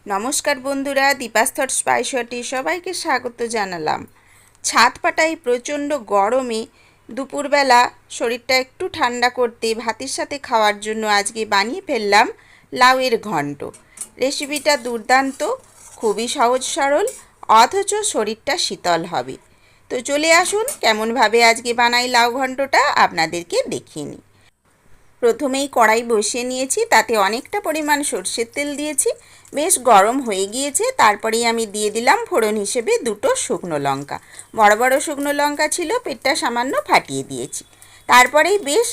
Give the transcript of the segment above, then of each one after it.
নমস্কার বন্ধুরা, DipasThoughtSpicyHot সবাইকে স্বাগত জানালাম। ছাদ পাটায় প্রচণ্ড গরমে দুপুরবেলা শরীরটা একটু ঠান্ডা করতে ভাতের সাথে খাওয়ার জন্য আজকে বানিয়ে ফেললাম লাউয়ের ঘন্ট। রেসিপিটা দুর্দান্ত, খুবই সহজ সরল, অথচ শরীরটা শীতল হবে। তো চলে আসুন কেমনভাবে আজকে বানাই লাউ ঘন্টটা আপনাদেরকে দেখিয়ে নিই। প্রথমেই কড়াই বসিয়ে নিয়েছি, তাতে অনেকটা পরিমাণ সরষের তেল দিয়েছি, বেশ গরম হয়ে গিয়েছে। তারপরেই আমি দিয়ে দিলাম ফোড়ন হিসেবে দুটো শুকনো লঙ্কা, বড় বড় শুকনো লঙ্কা ছিল, পেটটা সামান্য ফাটিয়ে দিয়েছি। তারপরেই বেশ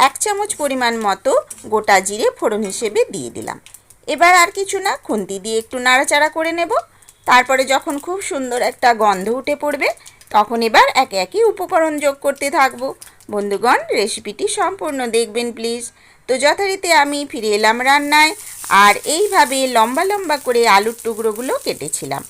1 চামচ পরিমাণ মতো গোটা জিরে ফোড়ন হিসেবে দিয়ে দিলাম। এবার আর কিছু না, খুন্তি দিয়ে একটু নাড়াচাড়া করে নেব। তারপরে যখন খুব সুন্দর একটা গন্ধ উঠে পড়বে, তখন এবার একে একে উপকরণ যোগ করতে থাকবো। বন্ধুগণ, রেসিপিটি সম্পূর্ণ দেখবেন প্লিজ। তো যথারীতি আমি ফিরে এলাম রান্নায়, আর এইভাবে লম্বা লম্বা করে আলুর টুকরোগুলো কেটেছিলাম,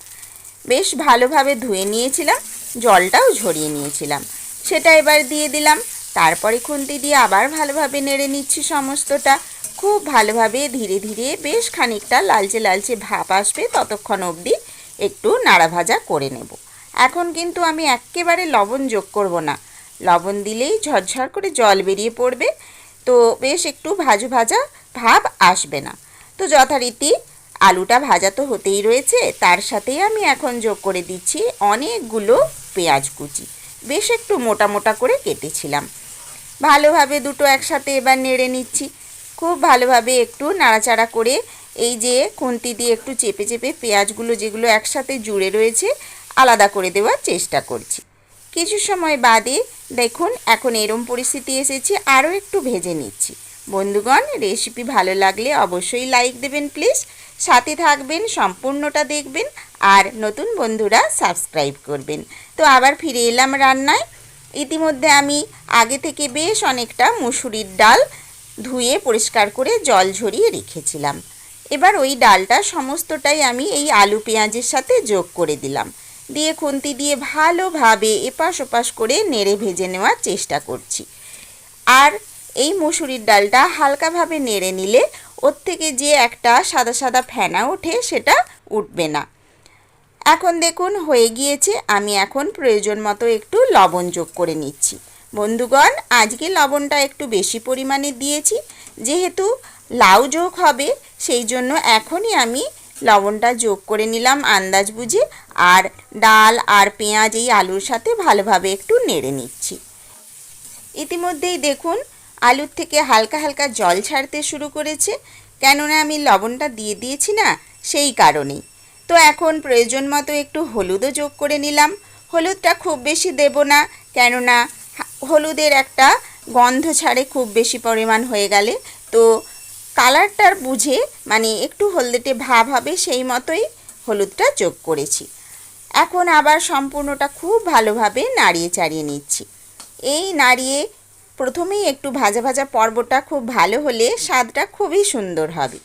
বেশ ভালোভাবে ধুয়ে নিয়েছিলাম, জলটাও ঝরিয়ে নিয়েছিলাম, সেটা এবার দিয়ে দিলাম। তারপরে খুন্তি দিয়ে আবার ভালোভাবে নেড়ে নিচ্ছি সমস্তটা, খুব ভালোভাবে ধীরে ধীরে বেশ খানিকটা লালচে লালচে ভাব আসবে ততক্ষণ অবধি একটু নাড়া ভাজা করে নেব। এখন কিন্তু আমি একেবারে লবণ যোগ করব না, লবণ দিলেই ঝরঝর করে জল বেরিয়ে পড়বে, তো বেশ একটু ভাজা ভাজা ভাব আসবে না। তো যথারীতি আলুটা ভাজা তো হতেই রয়েছে, তার সাথেই আমি এখন যোগ করে দিচ্ছি অনেকগুলো পেঁয়াজ কুচি, বেশ একটু মোটা মোটা করে কেটেছিলাম। ভালোভাবে দুটো একসাথে এবার নেড়ে নিচ্ছি, খুব ভালোভাবে একটু নাড়াচাড়া করে এই যে খুন্তি দিয়ে একটু চেপে চেপে পেঁয়াজগুলো যেগুলো একসাথে জুড়ে রয়েছে আলাদা করে দেওয়ার চেষ্টা করছি। কিছু সময় বাদে দেখুন এখন এরম পরিস্থিতি এসেছে, আরও একটু ভেজে নিচ্ছি। বন্ধুগণ, রেসিপি ভালো লাগলে অবশ্যই লাইক দেবেন প্লিজ, সাথে থাকবেন, সম্পূর্ণটা দেখবেন, আর নতুন বন্ধুরা সাবস্ক্রাইব করবেন। তো আবার ফিরে এলাম রান্নায়। ইতিমধ্যে আমি আগে থেকে বেশ অনেকটা মুসুরির ডাল ধুয়ে পরিষ্কার করে জল ঝরিয়ে রেখেছিলাম। এবার ওই ডালটা সমস্তটাই আমি এই আলু পেঁয়াজের সাথে যোগ করে দিলাম, দিয়ে খুন্তি দিয়ে ভালোভাবে এপাশ ওপাশ করে নেড়ে ভেজে নেওয়ার চেষ্টা করছি। আর এই মুসুরির ডালটা হালকাভাবে নেড়ে নিলে ওর থেকে যে একটা সাদা সাদা ফেনা ওঠে সেটা উঠবে না। এখন দেখুন হয়ে গিয়েছে, আমি এখন প্রয়োজন মতো একটু লবণ যোগ করে নিচ্ছি। বন্ধুগণ, আজকে লবণটা একটু বেশি পরিমাণে দিয়েছি, যেহেতু লাউ যোগ হবে সেই জন্য এখনই আমি লবণটা যোগ করে নিলাম আন্দাজ বুঝে, আর ডাল আর পেঁয়াজ এই আলুর সাথে ভালোভাবে একটু নেড়ে নিচ্ছি। ইতিমধ্যেই দেখুন আলুর থেকে হালকা হালকা জল ছাড়তে শুরু করেছে, কেননা আমি লবণটা দিয়ে দিয়েছি না, সেই কারণেই। তো এখন প্রয়োজন মতো একটু হলুদও যোগ করে নিলাম। হলুদটা খুব বেশি দেব না, কেননা হলুদের একটা গন্ধ ছাড়ে খুব বেশি পরিমাণ হয়ে গেলে, তো কালারটার বুঝে মানে একটু হলদেটে ভাব হবে সেই মতোই হলুদটা যোগ করেছি। এখন আবার সম্পূর্ণটা খুব ভালোভাবে নাড়িয়ে চাড়িয়ে নিচ্ছি। এই নাড়িয়ে প্রথমেই একটু ভাজা ভাজা পর্বটা খুব ভালো হলে স্বাদটা খুবই সুন্দর হবে।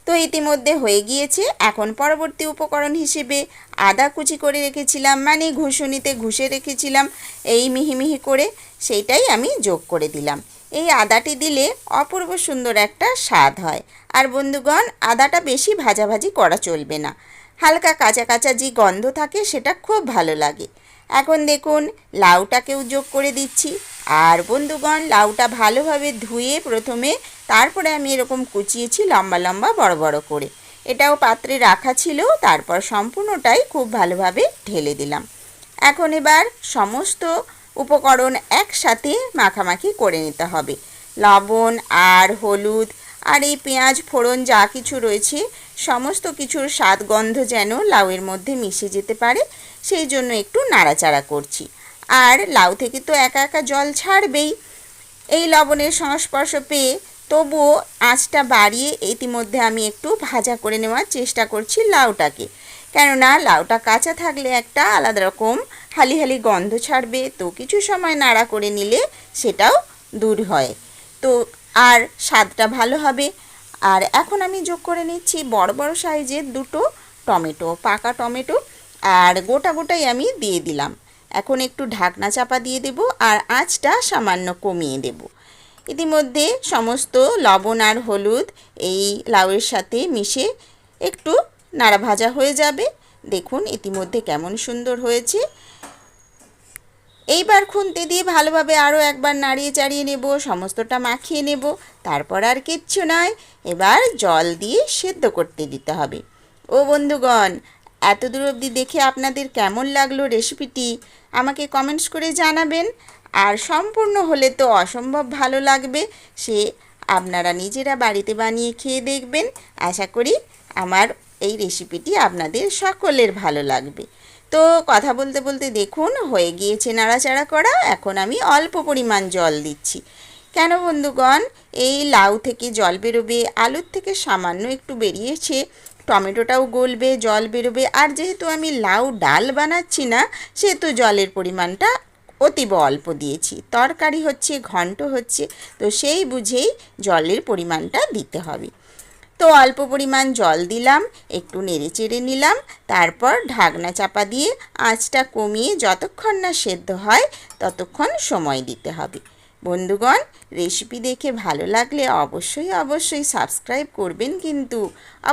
তো ইতিমধ্যে হয়ে গিয়েছে। এখন পরবর্তী উপকরণ হিসেবে আদা কুচি করে রেখেছিলাম, মানে ঘুষুনিতে ঘুষে রেখেছিলাম এই মিহি মিহি করে, সেইটাই আমি যোগ করে দিলাম। এই আদাটি দিলে অপূর্ব সুন্দর একটা স্বাদ হয়। আর বন্ধুগণ, আদাটা বেশি ভাজাভাজি করা চলবে না, হালকা কাঁচা কাঁচা যে গন্ধ থাকে সেটা খুব ভালো লাগে। এখন দেখুন লাউটাকেও যোগ করে দিচ্ছি। আর বন্ধুগণ, লাউটা ভালোভাবে ধুয়ে প্রথমে তারপরে আমি এরকম কুচিয়েছি লম্বা লম্বা বড় বড় করে, এটাও পাত্রে রাখা ছিল। তারপর সম্পূর্ণটাই খুব ভালোভাবে ঢেলে দিলাম। এখন এবার সমস্ত উপকরণ একসাথে মাখামাখি করে নিতে হবে। লবণ আর হলুদ আর এই পেঁয়াজ ফোড়ন যা কিছু রয়েছে সমস্ত কিছুর স্বাদ গন্ধ যেন লাউয়ের মধ্যে মিশে যেতে পারে, সেই জন্য একটু নাড়াচাড়া করছি। আর লাউ থেকে তো একা একা জল ছাড়বেই এই লবণের সংস্পর্শ পেয়ে, তবুও আঁচটা বাড়িয়ে ইতিমধ্যে আমি একটু ভাজা করে নেওয়ার চেষ্টা করছি লাউটাকে, কেননা লাউটা কাঁচা থাকলে একটা আলাদা রকম হালি হালি গন্ধ ছাড়বে, তো কিছু সময় নাড়া করে নিলে সেটাও দূর হয়, তো আর স্বাদটা ভালো হবে। আর এখন আমি যোগ করে নিচ্ছি বড় বড় সাইজের দুটো টমেটো, পাকা টমেটো, আর গোটা গোটাই আমি দিয়ে দিলাম। এখন একটু ঢাকনা চাপা দিয়ে দেব আর আঁচটা সামান্য কমিয়ে দেব। ইতিমধ্যে সমস্ত লবণ আর হলুদ এই লাউয়ের সাথে মিশে একটু নাড়া ভাজা হয়ে যাবে। দেখুন ইতিমধ্যে কেমন সুন্দর হয়েছে। এইবার খুন্তি দিয়ে ভালোভাবে আরও একবার নাড়িয়ে চাড়িয়ে নেব, সমস্তটা মাখিয়ে নেব। তারপর আর কিচ্ছু নয়, এবার জল দিয়ে সেদ্ধ করতে দিতে হবে। ও বন্ধুগণ, এত দূর অবধি দেখে আপনাদের কেমন লাগলো রেসিপিটি আমাকে কমেন্টস করে জানাবেন। আর সম্পূর্ণ হলে তো অসম্ভব ভালো লাগবে, সে আপনারা নিজেরা বাড়িতে বানিয়ে খেয়ে দেখবেন। আশা করি আমার এই রেসিপিটি আপনাদের সকলের ভালো লাগবে। তো কথা বলতে বলতে দেখুন হয়ে গিয়েছে নাড়াচাড়া করা। এখন আমি অল্প পরিমাণ জল দিচ্ছি। কেন বন্ধুগণ, এই লাউ থেকে জল বেরোবে, আলুর থেকে সামান্য একটু বেরিয়েছে, টমেটোটাও গলবে, জল বেরোবে। আর যেহেতু আমি লাউ ডাল বানাচ্ছি না, সেহেতু জলের পরিমাণটা অতীব অল্প দিয়েছি। তরকারি হচ্ছে, ঘন্ট হচ্ছে, তো সেই বুঝেই জলের পরিমাণটা দিতে হবে। তো অল্প পরিমাণ জল দিলাম, একটু নেড়ে চেড়ে নিলাম। তারপর ঢাকনা চাপা দিয়ে আঁচটা কমিয়ে যতক্ষণ না সেদ্ধ হয় ততক্ষণ সময় দিতে হবে। বন্ধুগণ, রেসিপি দেখে ভালো লাগলে অবশ্যই অবশ্যই সাবস্ক্রাইব করবেন, কিন্তু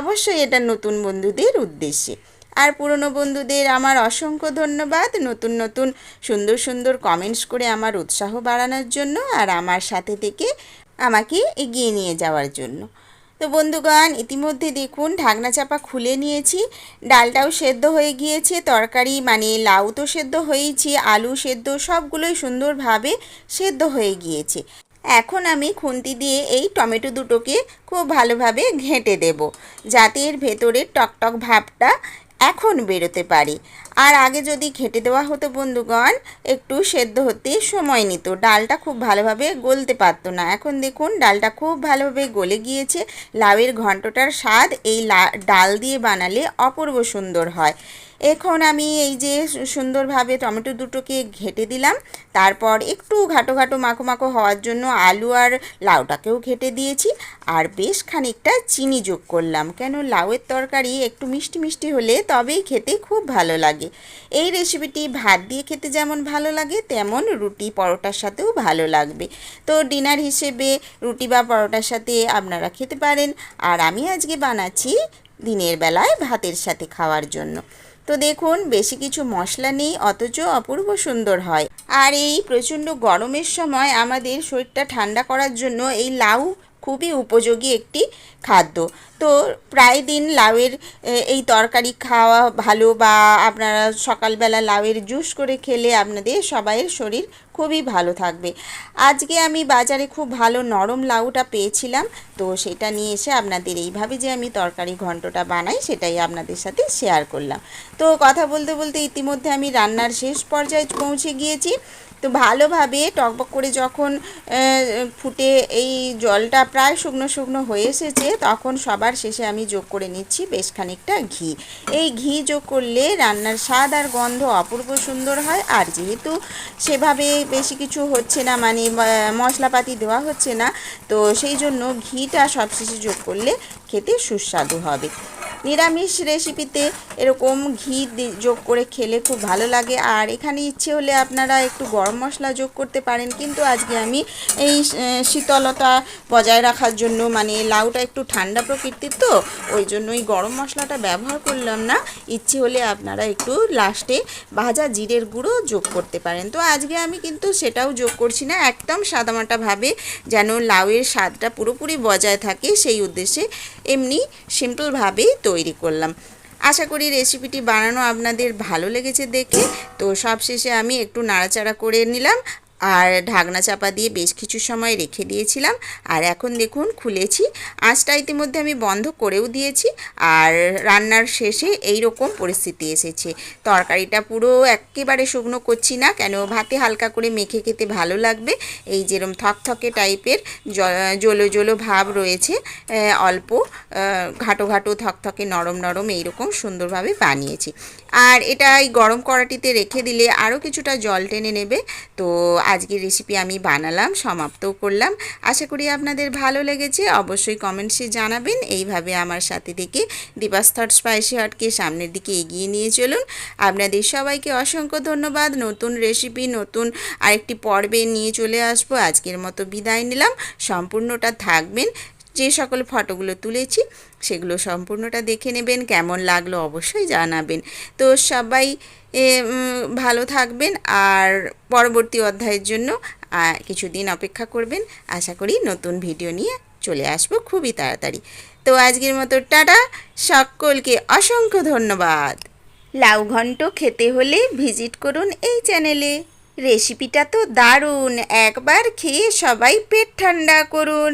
অবশ্যই এটা নতুন বন্ধুদের উদ্দেশ্যে। আর পুরনো বন্ধুদের আমার অসংখ্য ধন্যবাদ, নতুন নতুন সুন্দর সুন্দর কমেন্টস করে আমার উৎসাহ বাড়ানোর জন্য আর আমার সাথে থেকে আমাকে এগিয়ে নিয়ে যাওয়ার জন্য। তো বন্ধুগণ, ইতিমধ্যে দেখুন ঢাকনা চাপা খুলে নিয়েছি, ডালটাও সেদ্ধ হয়ে গিয়েছে, তরকারি মানে লাউ তো সেদ্ধ হয়েইছি, আলু সেদ্ধ, সবগুলোই সুন্দরভাবে সেদ্ধ হয়ে গিয়েছে। এখন আমি খুন্তি দিয়ে এই টমেটো দুটোকে খুব ভালোভাবে ঘেঁটে দেব, যাতে এর ভেতরের টকটক ভাবটা এখন বেরোতে পারে। আর আগে যদি ঘেঁটে দেওয়া হতো বন্ধুগণ, একটু সেদ্ধ হতে সময় নিত, ডালটা খুব ভালোভাবে গলতে পারতো না। এখন দেখুন ডালটা খুব ভালোভাবে গলে গিয়েছে। লাউয়ের ঘন্টটার স্বাদ এই ডাল দিয়ে বানালে অপূর্ব সুন্দর হয়। এখন আমি এই যে সুন্দরভাবে টমেটো দুটোকে ঘেঁটে দিলাম, তারপর একটু ঘাটো ঘাটো মাখো মাখো হওয়ার জন্য আলু আর লাউটাকেও ঘেঁটে দিয়েছি। আর বেশ খানিকটা চিনি যোগ করলাম, কেন লাউয়ের তরকারি একটু মিষ্টি মিষ্টি হলে তবেই খেতে খুব ভালো লাগে। এই রেসিপিটি ভাত দিয়ে খেতে যেমন ভালো লাগে, তেমন রুটি পরোটার সাথেও ভালো লাগবে। তো ডিনার হিসেবে রুটি বা পরোটার সাথে আপনারা খেতে পারেন। আর আমি আজকে বানাচ্ছি দিনের বেলায় ভাতের সাথে খাওয়ার জন্য। তো দেখুন বেশি কিছু মশলা নেই, অথচ অপূর্ব সুন্দর হয়। আর এই প্রচণ্ড গরমের সময় আমাদের শরীরটা ঠান্ডা করার জন্য এই লাউ খুবই উপযোগী একটি খাদ্য। তো প্রায় দিন লাউয়ের এই তরকারি খাওয়া ভালো, বা আপনারা সকালবেলা লাউয়ের জুস করে খেলে আপনাদের সবাইয়ের শরীর খুবই ভালো থাকবে। আজকে আমি বাজারে খুব ভালো নরম লাউটা পেয়েছিলাম, তো সেটা নিয়ে এসে আপনাদের এইভাবে যে আমি তরকারি ঘন্টটা বানাই সেটাই আপনাদের সাথে শেয়ার করলাম। তো কথা বলতে বলতে ইতিমধ্যে আমি রান্নার শেষ পর্যায়ে পৌঁছে গিয়েছি। তো ভালোভাবে টকবক করে যখন ফুটে এই জলটা প্রায় শুকনো শুকনো হয়ে এসেছে, তখন সবার শেষে আমি যোগ করে নিচ্ছি বেশ খানিকটা ঘি। এই ঘি যোগ করলে রান্নার স্বাদ আর গন্ধ অপূর্ব সুন্দর হয়। আর যেহেতু সেভাবে বেশি কিছু হচ্ছে না, মানে মশলাপাতি দেওয়া হচ্ছে না, তো সেই জন্য ঘিটা সবশেষে যোগ করলে খেতে সুস্বাদু হবে। নিরামিষ রেসিপিতে এরকম ঘি যোগ করে খেলে খুব ভালো লাগে। আর এখানে ইচ্ছে হলে আপনারা একটু গরম মশলা যোগ করতে পারেন, কিন্তু আজকে আমি এই শীতলতা বজায় রাখার জন্য, মানে লাউটা একটু ঠান্ডা প্রকৃতির, তো ওই জন্য এই গরম মশলাটা ব্যবহার করলাম না। ইচ্ছে হলে আপনারা একটু লাস্টে ভাজা জিরের গুঁড়ো যোগ করতে পারেন। তো আজকে আমি কিন্তু সেটাও যোগ করছি না, একদম সাদামাটাভাবে যেন লাউয়ের স্বাদটা পুরোপুরি বজায় থাকে সেই উদ্দেশ্যে এমনি সিম্পলভাবেই তৈরি করলাম। আশা করি রেসিপিটি বানানো আপনাদের ভালো লেগেছে দেখে। তো সবশেষে আমি একটু নাড়াচাড়া করে নিলাম আর ঢাকনা চাপা দিয়ে বেশ কিছু সময় রেখে দিয়েছিলাম। আর এখন দেখুন খুলেছি, আঁচটা ইতিমধ্যে আমি বন্ধ করেও দিয়েছি। আর রান্নার শেষে এই রকম পরিস্থিতি এসেছে। তরকারিটা পুরো একেবারে শুকনো করছি না, কেন ভাতে হালকা করে মেখে খেতে ভালো লাগবে। এই যেরকম থকথকে টাইপের জলো জলো ভাব রয়েছে, অল্প ঘাটো ঘাটো থকথকে নরম নরম এইরকম সুন্দরভাবে বানিয়েছি। আর এটা এই গরম কড়াটিতে রেখে দিলে আরও কিছুটা জল টেনে নেবে। তো আজকের রেসিপি আমি বানালাম, সমাপ্তও করলাম। আশা করি আপনাদের ভালো লেগেছে, অবশ্যই কমেন্টসে জানাবেন। এইভাবে আমার সাথে থেকে দীপাস থট স্পাইসি হটকে সামনের দিকে এগিয়ে নিয়ে চলুন। আপনাদের সবাইকে অসংখ্য ধন্যবাদ। নতুন রেসিপি নতুন আরেকটি পর্বে নিয়ে চলে আসবো। আজকের মতো বিদায় নিলাম, সম্পূর্ণটা থাকবেন যে সকল ফটোগুলো তুলেছি সেগুলো সম্পূর্ণটা দেখে নেবেন। কেমন লাগলো অবশ্যই জানাবেন। তো সবাই ভালো থাকবেন আর পরবর্তী অধ্যায়ের জন্য কিছুদিন অপেক্ষা করবেন। আশা করি নতুন ভিডিও নিয়ে চলে আসবো খুবই তাড়াতাড়ি। তো আজকের মতো টাটা, সকলকে অসংখ্য ধন্যবাদ। লাউ ঘন্ট খেতে হলে ভিজিট করুন এই চ্যানেলে। রেসিপিটা তো দারুণ, একবার খেয়ে সবাই পেট ঠান্ডা করুন।